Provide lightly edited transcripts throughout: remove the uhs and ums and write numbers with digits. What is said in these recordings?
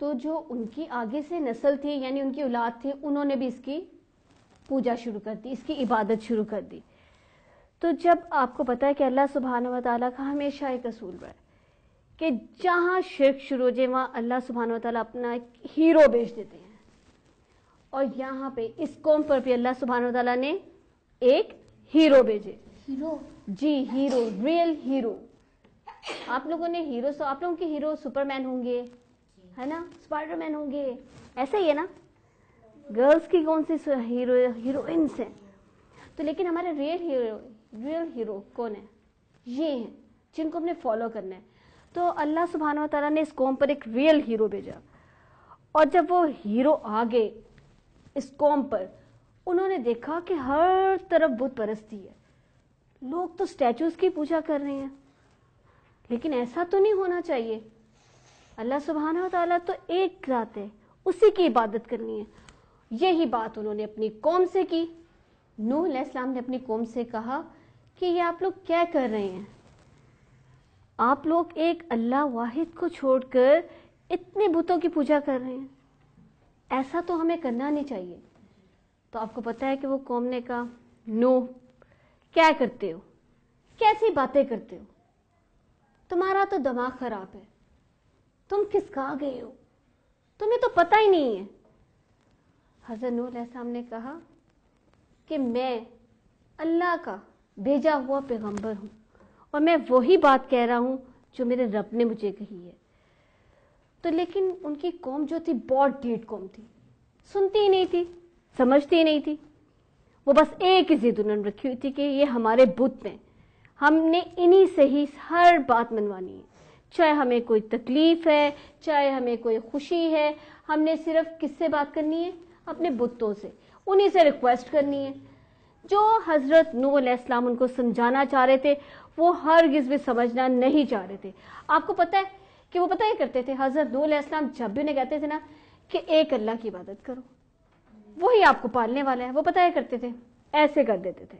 تو جو ان کی آگے سے نسل تھی یعنی ان کی اولاد تھی انہوں نے بھی اس کی پوجا شروع کر دی, اس کی عبادت شروع کر دی. تو جب آپ کو پتا ہے کہ اللہ سبحانہ و تعالیٰ کا ہمیشہ ایک اصول رہا ہے کہ جہاں شرک شروع ہو جائے وہاں اللہ سبحانہ و تعالیٰ اپنا ایک ہیرو بھیج دیتے ہیں, اور یہاں پہ اس قوم پر بھی اللہ سبحانہ و تعالیٰ نے ایک ہیرو بھیجے. ہیرو؟ جی ہیرو, ریئل ہیرو. آپ لوگوں نے ہیرو, آپ لوگوں کے ہیرو سپر مین ہوں گے ہے نا, اسپائڈر مین ہوں گے, ایسا ہی ہے نا. گرلس کی کون سی ہیروئنس ہیں, تو لیکن ہمارے ریئل ہیرو کون ہے؟ یہ ہیں جن کو ہم نے فالو کرنا ہے. تو اللہ سبحانہ و تعالیٰ نے اس قوم پر ایک ریئل ہیرو بھیجا, اور جب وہ ہیرو آ گئے اس قوم پر, انہوں نے دیکھا کہ ہر طرف بت پرستی ہے, لوگ تو اسٹیچوز کی پوجا کر رہے ہیں, لیکن ایسا تو نہیں ہونا چاہیے. اللہ سبحانہ و تعالیٰ تو ایک ذات ہے, اسی کی عبادت کرنی ہے. یہی بات انہوں نے اپنی قوم سے کی. نوح علیہ السلام نے اپنی قوم سے کہا کہ یہ آپ لوگ کیا کر رہے ہیں, آپ لوگ ایک اللہ واحد کو چھوڑ کر اتنے بتوں کی پوجا کر رہے ہیں, ایسا تو ہمیں کرنا نہیں چاہیے. تو آپ کو پتا ہے کہ وہ قوم نے کہا نوح کیا کرتے ہو, کیسی باتیں کرتے ہو, تمہارا تو دماغ خراب ہے, تم کس کا گئے ہو, تمہیں تو پتہ ہی نہیں ہے. حضرت نوح علیہ السلام نے کہا کہ میں اللہ کا بھیجا ہوا پیغمبر ہوں, اور میں وہی بات کہہ رہا ہوں جو میرے رب نے مجھے کہی ہے. تو لیکن ان کی قوم جو تھی بہت ڈھیٹ قوم تھی, سنتی ہی نہیں تھی, سمجھتی ہی نہیں تھی. وہ بس ایک ہی ضد انہوں نے رکھی ہوئی تھی کہ یہ ہمارے بت ہیں, ہم نے انہی سے ہی ہر بات منوانی ہے, چاہے ہمیں کوئی تکلیف ہے, چاہے ہمیں کوئی خوشی ہے, ہم نے صرف کس سے بات کرنی ہے؟ اپنے بتوں سے, انہی سے ریکویسٹ کرنی ہے. جو حضرت نوح علیہ السلام ان کو سمجھانا چاہ رہے تھے وہ ہرگز بھی سمجھنا نہیں چاہ رہے تھے. آپ کو پتا ہے کہ وہ پتہ یہ کرتے تھے, حضرت نوح علیہ السلام جب بھی انہیں کہتے تھے نا کہ ایک اللہ کی عبادت کرو, وہی آپ کو پالنے والا ہے, وہ پتہ یہ کرتے تھے ایسے کر دیتے تھے,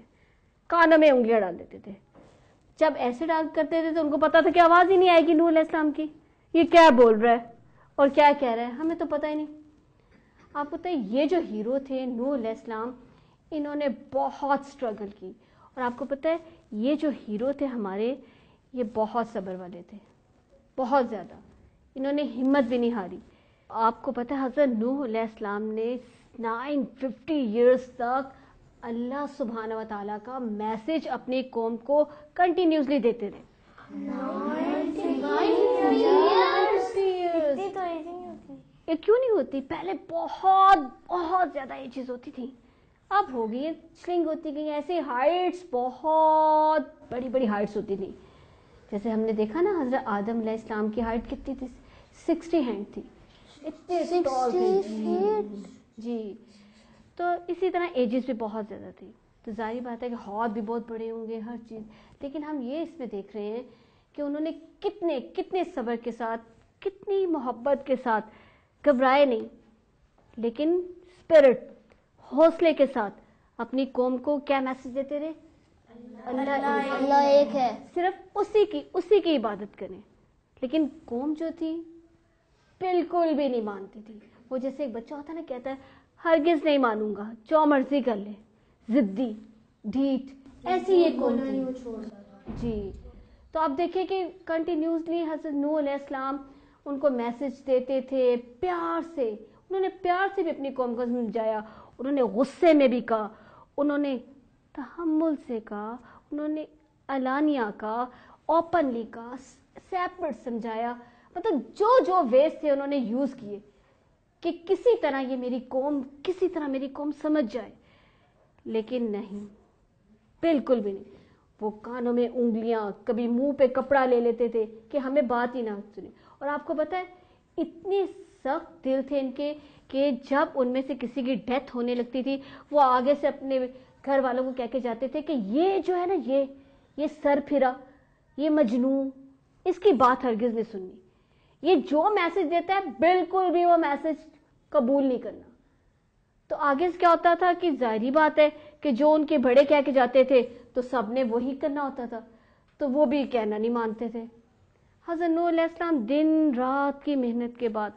کانوں میں انگلیاں ڈال دیتے تھے. جب ایسے ڈال کرتے تھے تو ان کو پتا تھا کہ آواز ہی نہیں آئے گی نوح علیہ السلام کی, یہ کیا بول رہا ہے اور کیا کہہ رہا ہے, ہمیں تو پتہ ہی نہیں. آپ کو پتہ ہے یہ جو ہیرو تھے نوح علیہ السلام, انہوں نے بہت سٹرگل کی, اور آپ کو پتہ ہے یہ جو ہیرو تھے ہمارے, یہ بہت صبر والے تھے, بہت زیادہ. انہوں نے ہمت بھی نہیں ہاری. آپ کو پتہ ہے حضرت نوح علیہ السلام نے 950 ایئرس تک اللہ سبحانہ و تعالیٰ کا میسج اپنی قوم کو کنٹینیوسلی دیتے رہے. یہ کیوں نہیں ہوتی؟ پہلے بہت بہت زیادہ یہ چیز ہوتی تھی, اب ہو گئی سلنگ ہوتی گئی. ایسے ہائٹس بہت بڑی بڑی ہائٹس ہوتی تھی. جیسے ہم نے دیکھا نا حضرت آدم علیہ السلام کی ہائٹ کتنی تھی؟ 60 ہینڈ تھی, اتنے ٹال تھے جی. تو اسی طرح ایجز بھی بہت زیادہ تھی, تو ظاہر بات ہے کہ ہاتھ بھی بہت بڑے ہوں گے ہر چیز. لیکن ہم یہ اس میں دیکھ رہے ہیں کہ انہوں نے کتنے صبر کے ساتھ, کتنی محبت کے ساتھ, گھبرائے نہیں, لیکن اسپرٹ, حوصلے کے ساتھ اپنی قوم کو کیا میسج دیتے رہے؟ اللہ ایک ہے, صرف اسی کی عبادت کریں. لیکن قوم جو تھی بالکل بھی نہیں مانتی تھی. وہ جیسے ایک بچہ ہوتا ہے نا, کہتا ہے ہرگز نہیں مانوں گا, جو مرضی کر لے, ضدی, ڈھیٹ, ایسی یہ قوم تھی جی. تو آپ دیکھیں کہ کنٹینیوسلی حضرت نوح علیہ السلام ان کو میسج دیتے تھے پیار سے. انہوں نے پیار سے بھی اپنی قوم کو سمجھایا, انہوں نے غصے میں بھی کہا, انہوں نے تحمل سے کہا, انہوں نے علانیہ کہا, اوپنلی کہا, سیپریٹ سمجھایا. مطلب جو ویز تھے انہوں نے یوز کیے کہ کسی طرح یہ میری قوم سمجھ جائے. لیکن نہیں, بالکل بھی نہیں. وہ کانوں میں انگلیاں, کبھی منہ پہ کپڑا لے لیتے تھے کہ ہمیں بات ہی نہ سنی. اور آپ کو پتا ہے اتنے سخت دل تھے ان کے کہ جب ان میں سے کسی کی ڈیتھ ہونے لگتی تھی وہ آگے سے اپنے گھر والوں کو کہہ کے جاتے تھے کہ یہ جو ہے نا, یہ سر پھرا, یہ مجنون, اس کی بات ہرگز نہیں سننی. یہ جو میسج دیتا ہے بالکل بھی وہ میسج قبول نہیں کرنا. تو آگے سے کیا ہوتا تھا کہ ظاہری بات ہے کہ جو ان کے بڑے کہہ کے جاتے تھے تو سب نے وہی کرنا ہوتا تھا, تو وہ بھی کہنا نہیں مانتے تھے. حضرت نوح علیہ السلام دن رات کی محنت کے بعد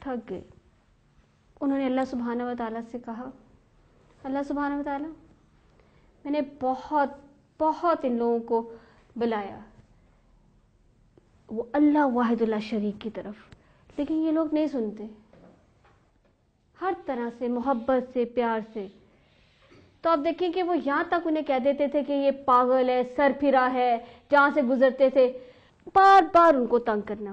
تھک گئے. انہوں نے اللہ سبحانہ و تعالیٰ سے کہا, اللہ سبحانہ و تعالیٰ میں نے بہت بہت ان لوگوں کو بلایا وہ اللہ واحد اللہ شریک کی طرف, لیکن یہ لوگ نہیں سنتے, ہر طرح سے محبت سے پیار سے. تو آپ دیکھیں کہ وہ یہاں تک انہیں کہہ دیتے تھے کہ یہ پاگل ہے, سر پھرا ہے, جہاں سے گزرتے تھے بار بار ان کو تنگ کرنا.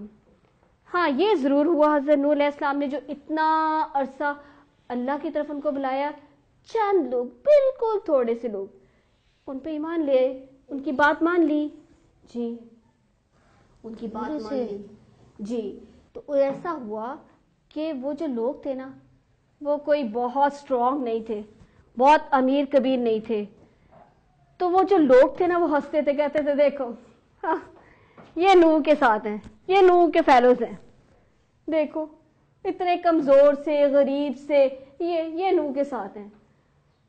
ہاں یہ ضرور ہوا, حضرت نوح علیہ السلام نے جو اتنا عرصہ اللہ کی طرف ان کو بلایا, چند لوگ, بالکل تھوڑے سے لوگ ان پہ ایمان لے, ان کی بات مان لی. جی ان کی بات مان لی. جی تو ایسا ہوا کہ وہ جو لوگ تھے نا, وہ کوئی بہت اسٹرانگ نہیں تھے, بہت امیر کبیر نہیں تھے. تو وہ جو لوگ تھے نا وہ ہنستے تھے, کہتے تھے دیکھو یہ نوح کے ساتھ ہیں, یہ نوح کے فیلوز ہیں, دیکھو اتنے کمزور سے غریب سے یہ نوح کے ساتھ ہیں.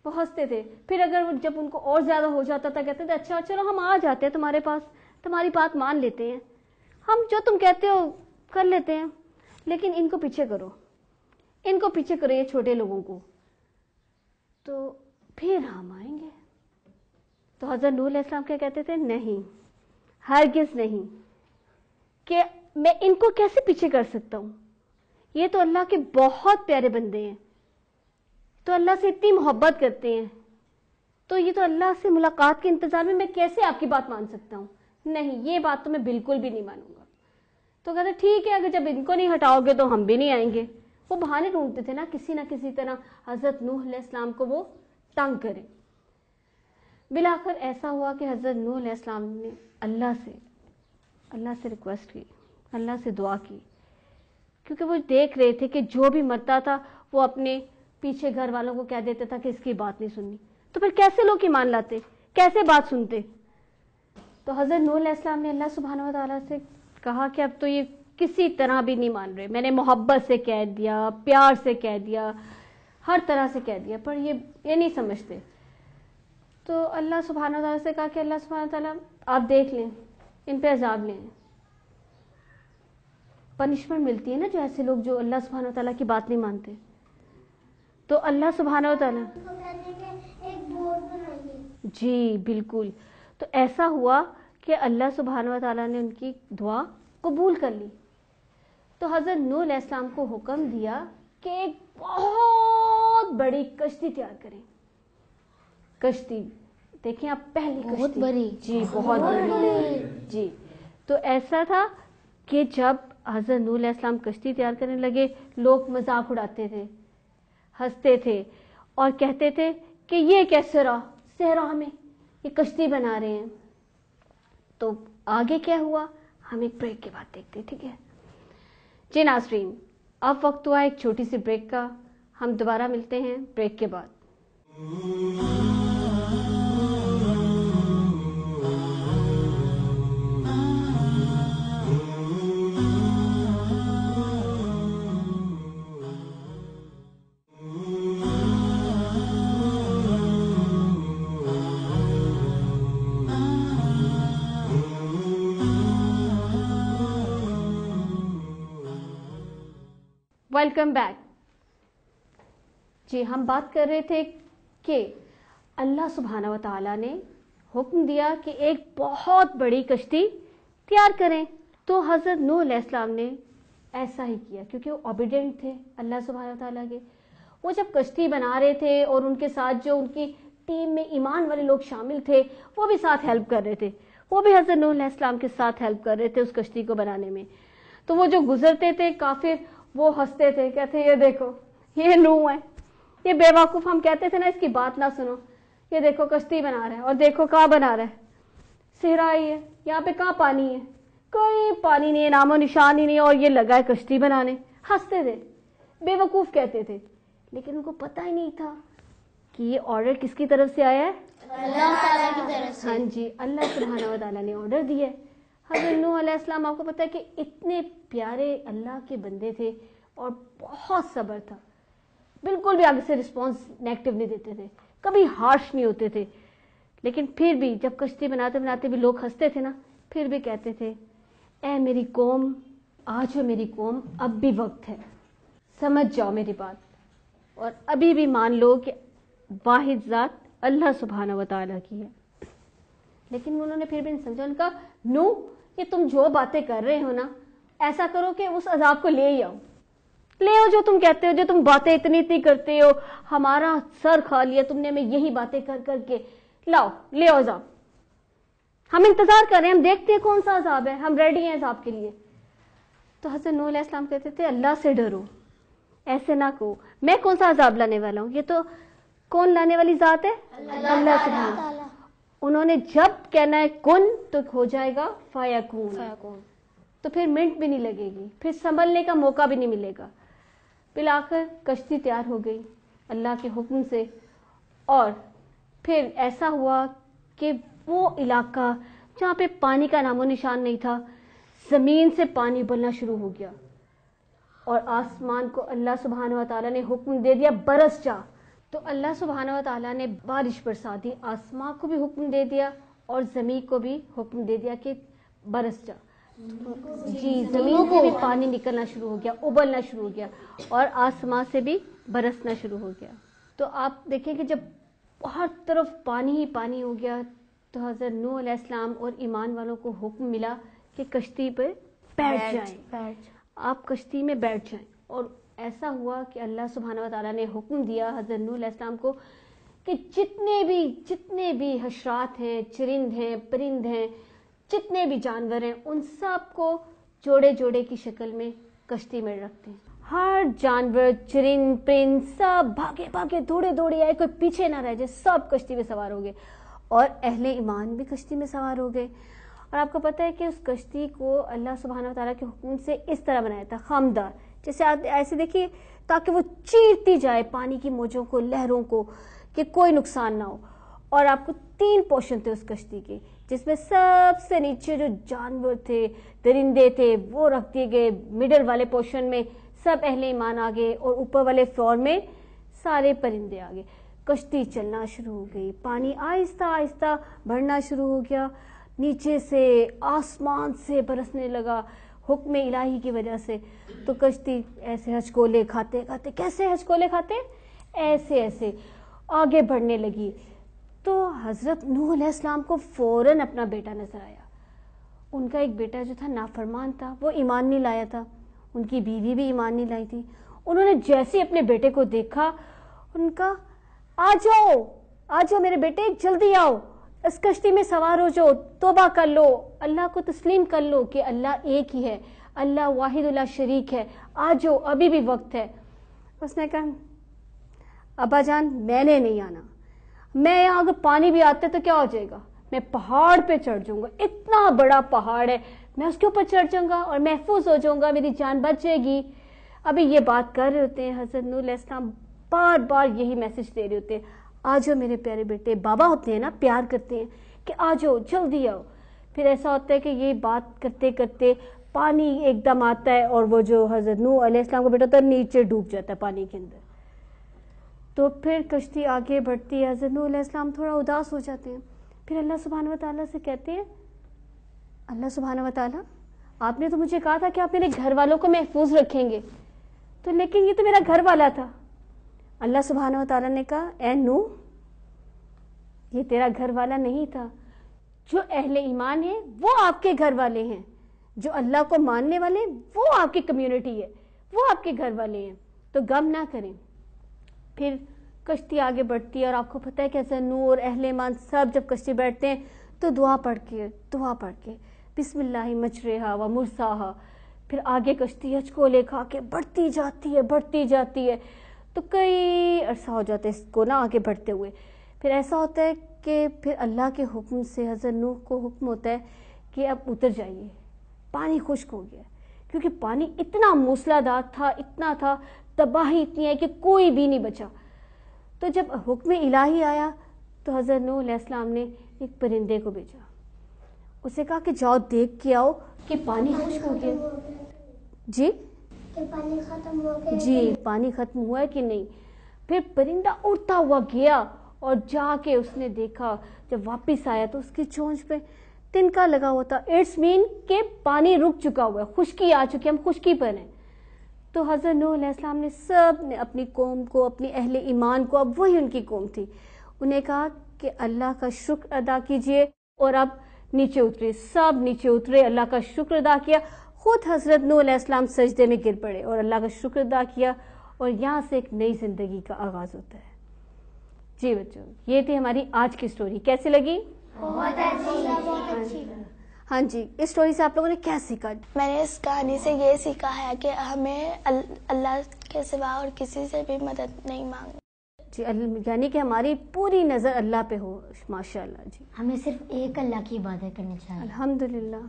وہ ہنستے تھے. پھر اگر جب ان کو اور زیادہ ہو جاتا تھا کہتے تھے اچھا چلو ہم آ جاتے ہیں تمہارے پاس, تمہاری بات مان لیتے ہیں, ہم جو تم کہتے ہو کر لیتے ہیں, لیکن ان کو پیچھے کرو, ان کو پیچھے کرو, یہ چھوٹے لوگوں کو, تو پھر ہم آئیں گے. تو حضرت نوح علیہ السلام کیا کہتے تھے, نہیں ہرگز نہیں, کہ میں ان کو کیسے پیچھے کر سکتا ہوں, یہ تو اللہ کے بہت پیارے بندے ہیں, تو اللہ سے اتنی محبت کرتے ہیں, تو یہ تو اللہ سے ملاقات کے انتظار میں کیسے آپ کی بات مان سکتا ہوں, نہیں یہ بات تو میں بالکل بھی نہیں مانوں گا. تو کہتے ٹھیک ہے, اگر جب ان کو نہیں ہٹاؤ گے تو ہم بھی نہیں آئیں گے. وہ بہانے ڈھونڈتے تھے نا کسی نہ کسی طرح حضرت نوح علیہ السلام کو وہ تنگ کرے. بلاخر ایسا ہوا کہ حضرت نوح علیہ السلام نے اللہ سے ریکویسٹ کی, اللہ سے دعا کی, کیونکہ وہ دیکھ رہے تھے کہ جو بھی مرتا تھا وہ اپنے پیچھے گھر والوں کو کہہ دیتا تھا کہ اس کی بات نہیں سننی, تو پھر کیسے لوگ ایمان لاتے, کیسے بات سنتے. تو حضرت نوح علیہ السلام نے اللہ سبحانہ و تعالیٰ سے کہا کہ اب تو یہ کسی طرح بھی نہیں مان رہے, میں نے محبت سے کہہ دیا, پیار سے کہہ دیا, ہر طرح سے کہہ دیا, پر یہ نہیں سمجھتے. تو اللہ سبحانہ و تعالیٰ سے کہا کہ اللہ سبحانہ و تعالیٰ آپ دیکھ لیں, ان پہ عذاب لیں, پنشمنٹ ملتی ہے نا جو ایسے لوگ جو اللہ سبحانہ و تعالیٰ کی بات نہیں مانتے. تو اللہ سبحانہ و تعالیٰ جی بالکل, تو ایسا ہوا کہ اللہ سبحانہ و تعالیٰ نے ان کی دعا قبول کر لی. تو حضرت نوح علیہ السلام کو حکم دیا کہ ایک بہت بڑی کشتی تیار کریں. کشتی دیکھیں آپ, پہلی کشتی بہت بڑی, جی بہت بڑی. جی تو ایسا تھا کہ جب حضرت نوح علیہ السلام کشتی تیار کرنے لگے, لوگ مذاق اڑاتے تھے, ہنستے تھے اور کہتے تھے کہ یہ کیسے صحرا میں یہ کشتی بنا رہے ہیں. تو آگے کیا ہوا ہم ایک بریک کے بعد دیکھتے, ٹھیک ہے جی ناظرین. اب وقت ہوا ایک چھوٹی سی بریک کا, ہم دوبارہ ملتے ہیں بریک کے بعد. Welcome back. جی ہم بات کر رہے تھے کہ اللہ سبحانہ و تعالیٰ نے حکم دیا کہ ایک بہت بڑی کشتی تیار کریں. تو حضرت نوح علیہ السلام نے ایسا ہی کیا, کیونکہ وہ اوبیڈینٹ تھے اللہ سبحانہ و تعالیٰ کے. وہ جب کشتی بنا رہے تھے اور ان کے ساتھ جو ان کی ٹیم میں ایمان والے لوگ شامل تھے وہ بھی ساتھ ہیلپ کر رہے تھے, وہ بھی حضرت نوح علیہ السلام کے ساتھ ہیلپ کر رہے تھے اس کشتی کو بنانے میں. تو وہ جو گزرتے تھے کافر, وہ ہنستے تھے, کہتے یہ دیکھو یہ نوح ہے, یہ بے وقوف, ہم کہتے تھے نا اس کی بات نہ سنو, یہ دیکھو کشتی بنا رہا ہے, اور دیکھو کہاں بنا رہا ہے, صحرا ہی ہے, یہاں پہ کہاں پانی ہے, کوئی پانی نہیں ہے, نام و نشان ہی نہیں, اور یہ لگا ہے کشتی بنانے. ہنستے تھے, بے وقوف کہتے تھے, لیکن ان کو پتہ ہی نہیں تھا کہ یہ آرڈر کس کی طرف سے آیا ہے, اللہ تعالیٰ کی طرف سے. ہاں جی, اللہ سبحانہ و تعالیٰ نے آرڈر دیا ہے. حضرت نوح علیہ السلام آپ کو پتہ ہے کہ اتنے پیارے اللہ کے بندے تھے اور بہت صبر تھا, بالکل بھی آگے سے رسپانس نیگیٹو نہیں دیتے تھے, کبھی ہارش نہیں ہوتے تھے. لیکن پھر بھی جب کشتی بناتے بناتے بھی لوگ ہنستے تھے نا, پھر بھی کہتے تھے اے میری قوم, آج ہے میری قوم, اب بھی وقت ہے, سمجھ جاؤ میری بات اور ابھی بھی مان لو کہ واحد ذات اللہ سبحانہ و تعالیٰ کی ہے. لیکن انہوں نے پھر بھی نہیں سمجھا. ان کا نو یہ تم جو باتیں کر رہے ہو نا, ایسا کرو کہ اس عذاب کو لے ہی آؤ, لے آؤ جو تم کہتے ہو, جو تم باتیں اتنی کرتے ہو, ہمارا سر کھا لیا تم نے ہمیں یہی باتیں کر کر کے, لاؤ لے آؤ عذاب, ہم انتظار کر رہے ہیں, ہم دیکھتے ہیں کون سا عذاب ہے, ہم ریڈی ہیں عذاب کے لیے. تو حضرت نوح علیہ السلام کہتے تھے اللہ سے ڈرو, ایسے نہ کہو میں کون سا عذاب لانے والا ہوں, یہ تو کون لانے والی ذات ہے, اللہ سبحانہ. انہوں نے جب کہنا ہے کن تو ہو جائے گا فیکون, تو پھر منٹ بھی نہیں لگے گی, پھر سنبھلنے کا موقع بھی نہیں ملے گا. بالآخر کشتی تیار ہو گئی اللہ کے حکم سے, اور پھر ایسا ہوا کہ وہ علاقہ جہاں پہ پانی کا نام و نشان نہیں تھا, زمین سے پانی ابلنا شروع ہو گیا, اور آسمان کو اللہ سبحانہ و تعالیٰ نے حکم دے دیا برس جا. تو اللہ سبحانہ و تعالیٰ نے بارش برسا دی, آسمان کو بھی حکم دے دیا اور زمین کو بھی حکم دے دیا کہ برس جا. جی, زمین سے بھی پانی نکلنا شروع ہو گیا, ابلنا شروع ہو گیا, اور آسمان سے بھی برسنا شروع ہو گیا. تو آپ دیکھیں کہ جب ہر طرف پانی ہی پانی ہو گیا تو حضرت نوح علیہ السلام اور ایمان والوں کو حکم ملا کہ کشتی پہ بیٹھ جائیں, آپ کشتی میں بیٹھ جائیں. اور ایسا ہوا کہ اللہ سبحانہ و تعالیٰ نے حکم دیا حضرت نوح علیہ السلام کو کہ جتنے بھی حشرات ہیں, چرند ہیں, پرند ہیں, جتنے بھی جانور ہیں, ان سب کو جوڑے جوڑے کی شکل میں کشتی میں رکھتے ہیں. ہر جانور, چرند, پرند سب بھاگے بھاگے دوڑے دوڑے آئے, کوئی پیچھے نہ رہ جائے, سب کشتی میں سوار ہو گئے, اور اہل ایمان بھی کشتی میں سوار ہو گئے. اور آپ کو پتہ ہے کہ اس کشتی کو اللہ سبحانہ و تعالیٰ کے حکم سے اس طرح بنایا تھا, خامدار, جیسے ایسے دیکھیے تاکہ وہ چیرتی جائے پانی کی موجوں کو, لہروں کو, کہ کوئی نقصان نہ ہو. اور آپ کو 3 پورشن تھے اس کشتی کے, جس میں سب سے نیچے جو جانور تھے, درندے تھے, وہ رکھ دیے گئے. مڈل والے پورشن میں سب اہل ایمان آ گئے, اور اوپر والے فلور میں سارے پرندے آ گئے. کشتی چلنا شروع ہو گئی, پانی آہستہ آہستہ بڑھنا شروع ہو گیا, نیچے سے آسمان سے برسنے لگا حکم الہی کی وجہ سے. تو کشتی ایسے ہچکولے کھاتے کھاتے, کیسے ہچکولے کھاتے, ایسے آگے بڑھنے لگی. تو حضرت نوح علیہ السلام کو فوراً اپنا بیٹا نظر آیا. ان کا ایک بیٹا جو تھا نافرمان تھا, وہ ایمان نہیں لایا تھا, ان کی بیوی بھی ایمان نہیں لائی تھی. انہوں نے جیسے اپنے بیٹے کو دیکھا, ان کا آ جاؤ میرے بیٹے, جلدی آؤ, اس کشتی میں سوار ہو جاؤ, توبہ کر لو, اللہ کو تسلیم کر لو کہ اللہ ایک ہی ہے, اللہ واحد اللہ شریک ہے, آ جاؤ, ابھی بھی وقت ہے. اس نے کہا ابا جان میں نے نہیں آنا, میں یہاں اگر پانی بھی آتا ہے تو کیا ہو جائے گا, میں پہاڑ پہ چڑھ جاؤں گا, اتنا بڑا پہاڑ ہے, میں اس کے اوپر چڑھ جاؤں گا اور محفوظ ہو جاؤں گا, میری جان بچ جائے گی. ابھی یہ بات کر رہے ہوتے ہیں, حضرت نوح علیہ السلام بار بار یہی میسج دے رہے ہوتے ہیں, آ جاؤ میرے پیارے بیٹے. بابا ہوتے ہیں نا, پیار کرتے ہیں کہ آ جاؤ, جلدی آؤ. پھر ایسا ہوتا ہے کہ یہ بات کرتے کرتے پانی ایک دم آتا ہے, اور وہ جو حضرت نوح علیہ السلام کا بیٹا ہوتا ہے نیچے ڈوب جاتا ہے پانی کے اندر. تو پھر کشتی آگے بڑھتی ہے, حضرت نوح علیہ السلام تھوڑا اداس ہو جاتے ہیں. پھر اللہ سبحانہ و تعالیٰ سے کہتے ہیں, اللہ سبحانہ و تعالیٰ آپ نے تو مجھے کہا تھا کہ آپ میرے گھر والوں کو محفوظ رکھیں گے, تو لیکن یہ تو میرا گھر والا تھا. اللہ سبحانہ و تعالیٰ نے کہا اے نوح, یہ تیرا گھر والا نہیں تھا, جو اہل ایمان ہیں وہ آپ کے گھر والے ہیں, جو اللہ کو ماننے والے وہ آپ کی کمیونٹی ہے, وہ آپ کے گھر والے ہیں, تو غم نہ کریں. پھر کشتی آگے بڑھتی ہے, اور آپ کو پتہ ہے کہ حضرت نوح اور اہل ایمان سب جب کشتی بیٹھتے ہیں تو دعا پڑھ کے بسم اللہ مجریہا و مرساہا, پھر آگے کشتی ہچکولے کھا کے بڑھتی جاتی ہے. تو کئی عرصہ ہو جاتا ہے اس کو نا آگے بڑھتے ہوئے. پھر ایسا ہوتا ہے کہ پھر اللہ کے حکم سے حضرت نوح کو حکم ہوتا ہے کہ اب اتر جائیے, پانی خشک ہو گیا, کیونکہ پانی اتنا موسلادھار تھا, اتنا تھا, تباہی اتنی ہے کہ کوئی بھی نہیں بچا. تو جب حکم الہی آیا تو حضرت نوح علیہ السلام نے ایک پرندے کو بھیجا, اسے کہا کہ جاؤ دیکھ کے آؤ کہ پانی خشک ہو گیا. جی پانی ختم ہو گیا, جی پانی ختم ہوا ہے کہ نہیں. پھر پرندہ اڑتا ہوا گیا, اور جا کے اس نے دیکھا, جب واپس آیا تو اس کی چونچ پہ تنکا لگا ہوا تھا. اٹس مین کہ پانی رک چکا ہوا ہے, خشکی آ چکی, ہم خشکی پر ہیں. تو حضرت نوح علیہ السلام نے سب نے اپنی قوم کو، اپنی اہل ایمان کو، اب وہی ان کی قوم تھی، انہیں کہا کہ اللہ کا شکر ادا کیجئے، اور اب نیچے اترے، سب نیچے اترے، اللہ کا شکر ادا کیا، خود حضرت نوح علیہ السلام سجدے میں گر پڑے اور اللہ کا شکر ادا کیا، اور یہاں سے ایک نئی زندگی کا آغاز ہوتا ہے۔ جی بچوں، یہ تھی ہماری آج کی سٹوری، کیسی لگی؟ بہت اچھی۔ ہاں جی، اس سٹوری سے آپ لوگوں نے کیا سیکھا؟ میں نے اس کہانی سے یہ سیکھا ہے کہ ہمیں اللہ کے سوا اور کسی سے بھی مدد نہیں مانگنی جی، یعنی کہ ہماری پوری نظر اللہ پہ ہو۔ ماشاءاللہ جی، ہمیں صرف ایک اللہ کی عبادت کرنی چاہیے۔ الحمدللہ۔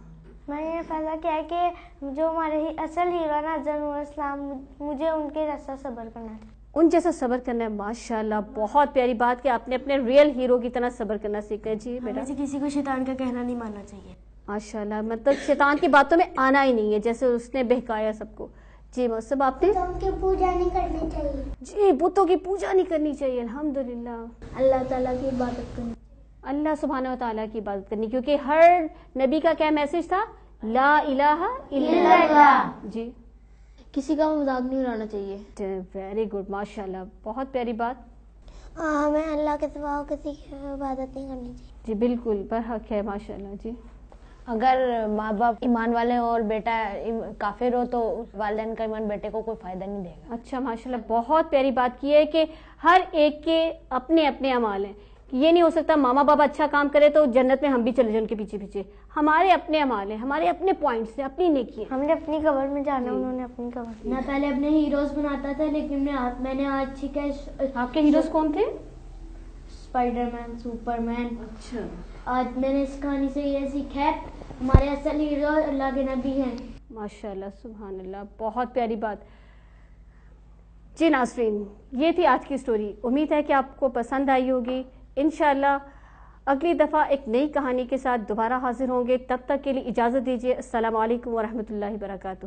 میں نے یہ فیصلہ کیا ہے کہ جو ہمارے اصل ہیرو نا حضرت نوح علیہ السلام، مجھے ان کے جیسا صبر کرنا ہے، ان جیسا صبر کرنا ہے۔ ماشاءاللہ، بہت پیاری بات کہ آپ نے اپنے ریئل ہیرو کی طرح صبر کرنا سیکھا ہے۔ جی بیٹا، کسی کو شیطان کا کہنا نہیں ماننا چاہیے۔ ماشاءاللہ، مطلب شیطان کی باتوں میں آنا ہی نہیں ہے، جیسے اس نے بہکایا سب کو۔ جی مصعب، آپ نے؟ تو ان کی پوجا نہیں کرنی چاہیے، جی، بتوں کی پوجا نہیں کرنی چاہیے، الحمدللہ۔ اللہ تعالیٰ کی عبادت کرنی، اللہ سبحانہ و تعالیٰ کی عبادت کرنی، کیونکہ ہر نبی کا کیا میسج تھا؟ لا الہ الا اللہ۔ جی، کسی کا مذاق نہیں اڑانا چاہیے۔ ویری گڈ، ماشاءاللہ، بہت پیاری بات۔ ہمیں اللہ کے سوا کسی کی عبادت نہیں کرنی چاہیے۔ جی بالکل برحق ہے، ماشاءاللہ۔ جی، اگر ماں باپ ایمان والے ہو اور بیٹا کافر ہو تو والدین کا ایمان بیٹے کو کوئی فائدہ نہیں دے گا۔ اچھا، ماشاءاللہ، بہت پیاری بات کی ہے کہ ہر ایک کے اپنے اپنے اعمال ہیں، یہ نہیں ہو سکتا ماما بابا اچھا کام کرے تو جنت میں ہم بھی چلے جائیں ان کے پیچھے پیچھے۔ ہمارے اپنے اعمال ہیں، ہمارے اپنے پوائنٹس ہیں، اپنی نیکی ہیں۔ ہم نے اپنی قبر میں جانا، انہوں نے اپنی قبر میں۔ میں پہلے اپنے ہیروز بناتا تھا، لیکن میں نے آج سیکھا آپ کے ہیروز کون تھے؟ اسپائڈر مین، سپر مین۔ اچھا، آج میں نے اس کہانی سے یہ سیکھا ہے ہمارے اصل ہیرو اللہ کے نبی ہیں۔ ماشاءاللہ، سبحان اللہ، بہت پیاری بات۔ جی ناظرین، یہ تھی آج کی سٹوری، امید ہے کہ آپ کو پسند آئی ہوگی۔ انشاءاللہ اگلی دفعہ ایک نئی کہانی کے ساتھ دوبارہ حاضر ہوں گے، تب تک کے لیے اجازت دیجیے۔ السلام علیکم ورحمۃ اللہ وبرکاتہ۔